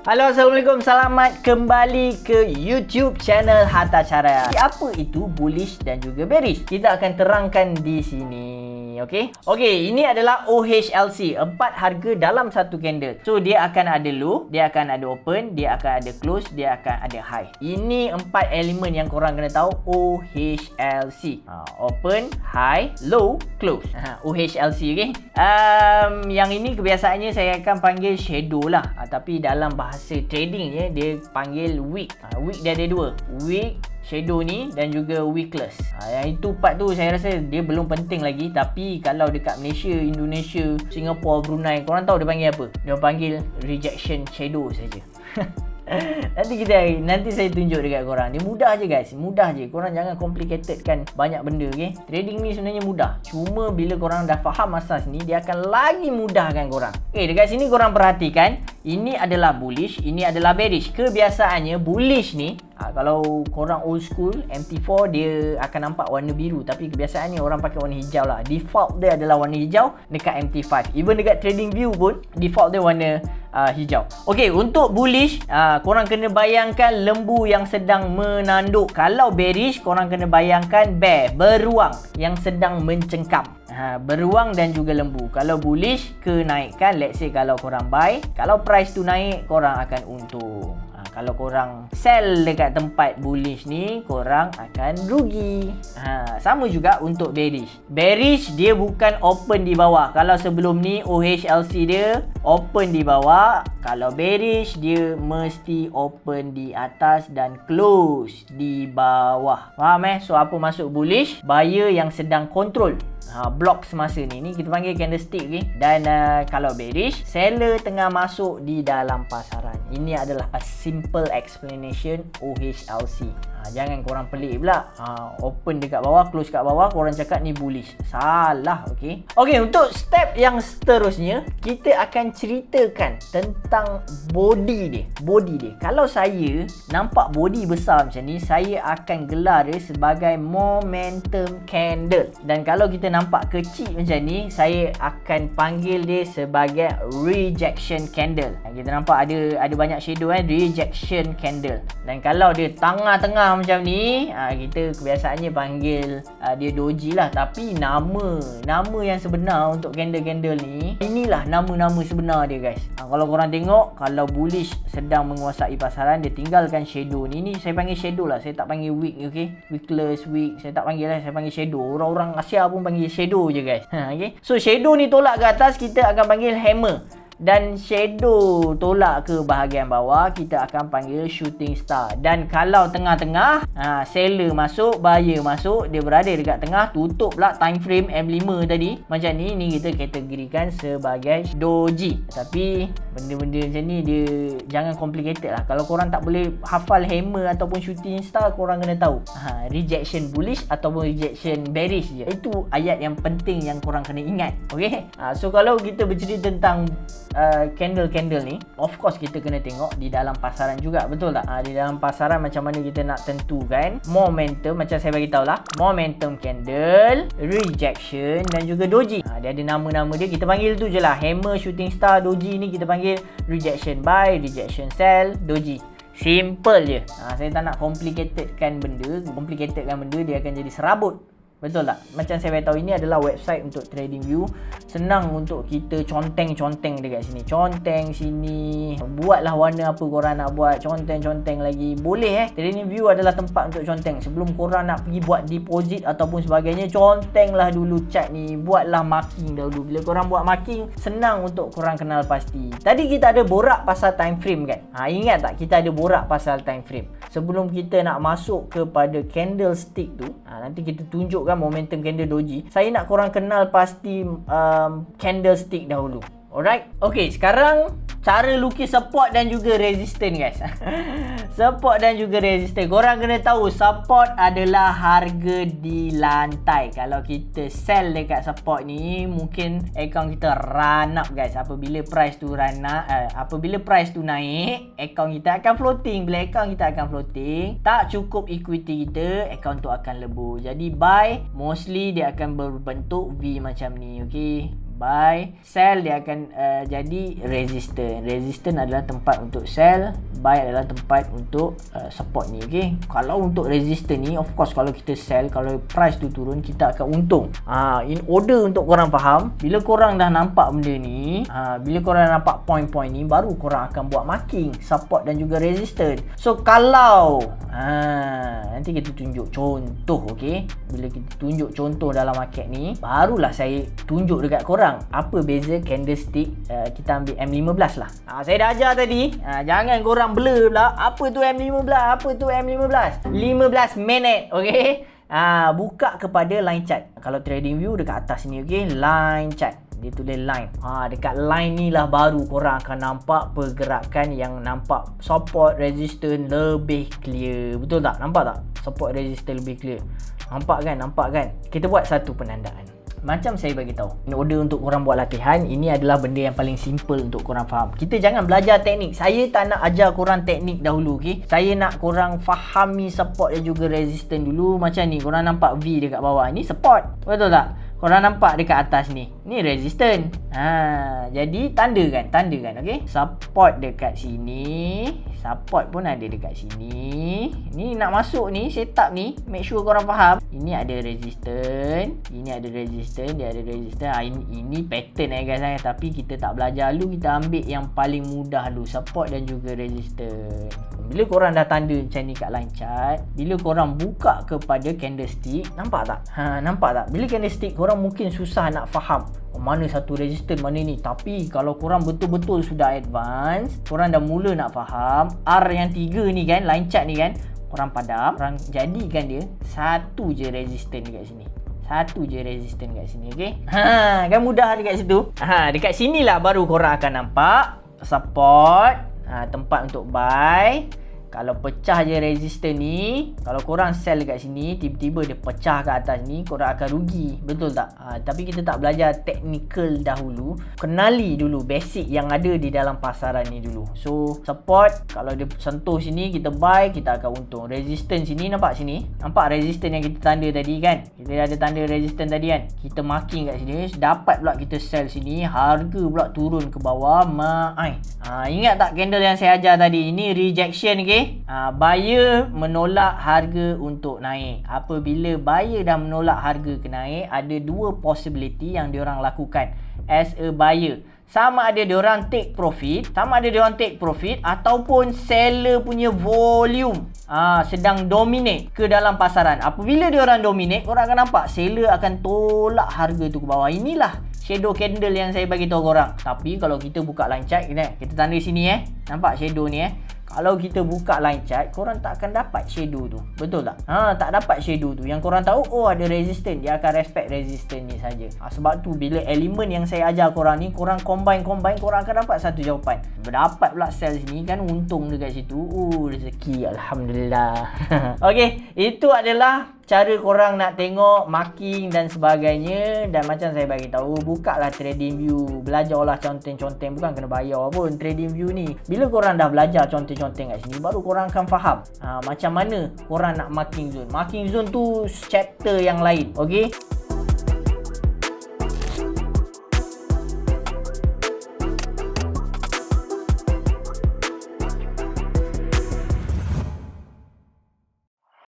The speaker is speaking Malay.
Halo, Assalamualaikum. Selamat kembali ke YouTube channel Harta Cara. Apa itu bullish dan juga bearish? Kita akan terangkan di sini. Okey, ini adalah OHLC, 4 harga dalam satu candle. So dia akan ada low, dia akan ada open, dia akan ada close, dia akan ada high. Ini 4 elemen yang korang kena tahu OHLC. Open, high, low, close. OHLC, okey. Yang ini kebiasaannya saya akan panggil shadow lah. Tapi dalam bahasa trading dia panggil wick. Wick dia ada dua. Wick, shadow ni dan juga wickless. Yang itu part tu saya rasa dia belum penting lagi. Tapi kalau dekat Malaysia, Indonesia, Singapura, Brunei, korang tahu dia panggil apa? Dia panggil rejection shadow saja. Nanti saya tunjuk dekat korang. Dia mudah je guys, mudah je. Korang jangan complicated kan banyak benda, okey. Trading ni sebenarnya mudah. Cuma bila korang dah faham asas ni, dia akan lagi mudahkan korang. Okey, dekat sini korang perhatikan, ini adalah bullish, ini adalah bearish. Kebiasaannya bullish ni, kalau korang old school MT4 dia akan nampak warna biru, tapi kebiasaannya orang pakai warna hijau lah. Default dia adalah warna hijau dekat MT5. Even dekat TradingView pun default dia warna hijau. Okey, untuk bullish korang kena bayangkan lembu yang sedang menanduk. Kalau bearish korang kena bayangkan bear, beruang yang sedang mencengkam. Beruang dan juga lembu. Kalau bullish, kenaikan. Let's say kalau korang buy, kalau price tu naik, korang akan untung. Kalau korang sell dekat tempat bullish ni, korang akan rugi. Sama juga untuk bearish. Bearish dia bukan open di bawah. Kalau sebelum ni OHLC dia open di bawah. Kalau bearish dia mesti open di atas dan close di bawah. Faham So apa masuk bullish? Buyer yang sedang control block semasa ni kita panggil candlestick, okay? Dan kalau bearish, seller tengah masuk di dalam pasaran. Ini adalah a simple explanation OHLC. Jangan korang pelik pula. Open dekat bawah, close kat bawah, korang cakap ni bullish. Salah, okey. Okey, untuk step yang seterusnya, kita akan ceritakan tentang body dia. Kalau saya nampak body besar macam ni, saya akan gelar dia sebagai momentum candle. Dan kalau kita nampak kecil macam ni, saya akan panggil dia sebagai rejection candle. Kita nampak ada banyak shadow rejection candle. Dan kalau dia tengah-tengah macam ni, kita kebiasaannya panggil dia doji lah. Tapi nama yang sebenar untuk candle-candle ni, inilah nama-nama sebenar dia guys. Kalau korang tengok, kalau bullish sedang menguasai pasaran, dia tinggalkan shadow ni. Ini saya panggil shadow lah, saya tak panggil wick, okay? Wickless, wick, saya tak panggil lah, saya panggil shadow. Orang-orang Asia pun panggil shadow je guys. Okay? So shadow ni tolak ke atas, kita akan panggil hammer. Dan shadow tolak ke bahagian bawah, kita akan panggil shooting star. Dan kalau tengah-tengah, seller masuk, buyer masuk, dia berada dekat tengah, tutup pula time frame M5 tadi, macam ni kita kategorikan sebagai doji. Tapi benda-benda macam ni dia jangan complicated lah. Kalau korang tak boleh hafal hammer ataupun shooting star, korang kena tahu rejection bullish ataupun rejection bearish je. Itu ayat yang penting yang korang kena ingat. Okay? So kalau kita bercerita tentang candle-candle ni, of course kita kena tengok di dalam pasaran juga, betul tak? Di dalam pasaran macam mana kita nak tentukan momentum. Macam saya bagi tahu lah, momentum candle, rejection dan juga doji. Dia ada nama-nama dia, kita panggil tu je lah. Hammer, shooting star, doji ni kita panggil rejection buy, rejection sell, doji. Simple je. Saya tak nak complicatedkan benda. Dia akan jadi serabut. Betul tak? Macam saya beritahu, ini adalah website untuk TradingView. Senang untuk kita conteng-conteng dekat sini. Conteng sini. Buatlah warna apa korang nak buat. Conteng-conteng lagi. Boleh TradingView adalah tempat untuk conteng. Sebelum korang nak pergi buat deposit ataupun sebagainya, contenglah dulu chart ni. Buatlah marking dahulu. Bila korang buat marking, senang untuk korang kenal pasti. Tadi kita ada borak pasal time frame kan? Ingat tak kita ada borak pasal time frame? Sebelum kita nak masuk kepada candlestick tu, nanti kita tunjukkan momentum candle doji. Saya nak korang kenal pasti candlestick dahulu. Alright. Okay, sekarang cara lukis support dan juga resistance guys. Support dan juga resistance. Korang kena tahu support adalah harga di lantai. Kalau kita sell dekat support ni, mungkin account kita run up guys. Apabila price tu naik, account kita akan floating. Bila account kita akan floating, tak cukup equity kita, account tu akan lebur. Jadi buy, mostly dia akan berbentuk V macam ni, okay? buy. Sell dia akan jadi resistance. Resistance adalah tempat untuk sell, buy adalah tempat untuk support ni. Okay, kalau untuk resistance ni, of course kalau kita sell, kalau price tu turun, kita akan untung. In order untuk korang faham, bila korang dah nampak benda ni, bila korang dah nampak point-point ni, baru korang akan buat marking support dan juga resistance. So kalau nanti kita tunjuk contoh. Okay, bila kita tunjuk contoh dalam market ni, barulah saya tunjuk dekat korang apa beza candlestick. Kita ambil M15 lah. Saya dah ajar tadi, jangan korang blur pula. Apa tu M15? Apa tu M15? 15 minit. Okay, buka kepada line chart. Kalau trading view dekat atas ni, okay, line chart, dia tulis line. Dekat line ni lah baru korang akan nampak pergerakan yang nampak support resistance lebih clear. Betul tak? Nampak tak? Support resistance lebih clear. Nampak kan? Nampak kan? Kita buat satu penandaan. Macam saya bagi tahu, in order untuk korang buat latihan, ini adalah benda yang paling simple untuk korang faham. Kita jangan belajar teknik. Saya tak nak ajar korang teknik dahulu, okay? Saya nak korang fahami support dan juga resistance dulu. Macam ni, korang nampak V dekat bawah. Ini support. Betul tak? Korang nampak dekat atas ni, ni resistance. Jadi tandakan, okey. Support dekat sini, support pun ada dekat sini. Ni nak masuk ni, setup ni, make sure korang faham. Ini ada resistance, ini ada resistance, dia ada resistance. Ini pattern guys, tapi kita tak belajar dulu, kita ambil yang paling mudah dulu, support dan juga resistance. Bila korang dah tanda macam ni kat line chart, bila korang buka kepada candlestick, nampak tak? Nampak tak? Bila candlestick, korang mungkin susah nak faham mana satu resistance, mana ni. Tapi kalau korang betul-betul sudah advance, korang dah mula nak faham R yang 3 ni kan, line chart ni kan, korang padam, korang jadikan dia satu je resistance dekat sini. Satu je resistance dekat sini, okey? Kan mudah dekat situ. Dekat sinilah baru korang akan nampak support, tempat untuk buy. Kalau pecah je resistance ni, kalau korang sell dekat sini, tiba-tiba dia pecah ke atas ni, korang akan rugi. Betul tak? Tapi kita tak belajar technical dahulu. Kenali dulu basic yang ada di dalam pasaran ni dulu. So support, kalau dia sentuh sini, kita buy, kita akan untung. Resistance sini, nampak sini? Nampak resistance yang kita tanda tadi kan? Kita ada tanda resistance tadi kan? Kita marking kat sini, dapat pula kita sell sini, harga pula turun ke bawah. Ingat tak candle yang saya ajar tadi? Ini rejection, okay? Buyer menolak harga untuk naik. Apabila buyer dah menolak harga ke naik, ada dua possibility yang diorang lakukan as a buyer. Sama ada diorang take profit, ataupun seller punya volume sedang dominate ke dalam pasaran. Apabila diorang dominate, korang akan nampak seller akan tolak harga tu ke bawah. Inilah shadow candle yang saya bagi tahu korang. Tapi kalau kita buka line chart, kita tanda sini nampak shadow ni Kalau kita buka line chart, korang tak akan dapat shadow tu. Betul tak? Tak dapat shadow tu. Yang korang tahu, ada resistance, dia akan respect resistance ni saja. Sebab tu bila elemen yang saya ajar korang ni, korang combine, korang akan dapat satu jawapan. Berdapat pula sell sini kan, untung dekat situ. Rezeki, alhamdulillah. Okey, itu adalah cara korang nak tengok marking dan sebagainya. Dan macam saya bagi tahu, bukalah trading view, belajarlah conteng-conteng, bukan kena bayar pun trading view ni. Bila korang dah belajar conteng-conteng kat sini, baru korang akan faham macam mana korang nak marking zone. Marking zone tu chapter yang lain, okey?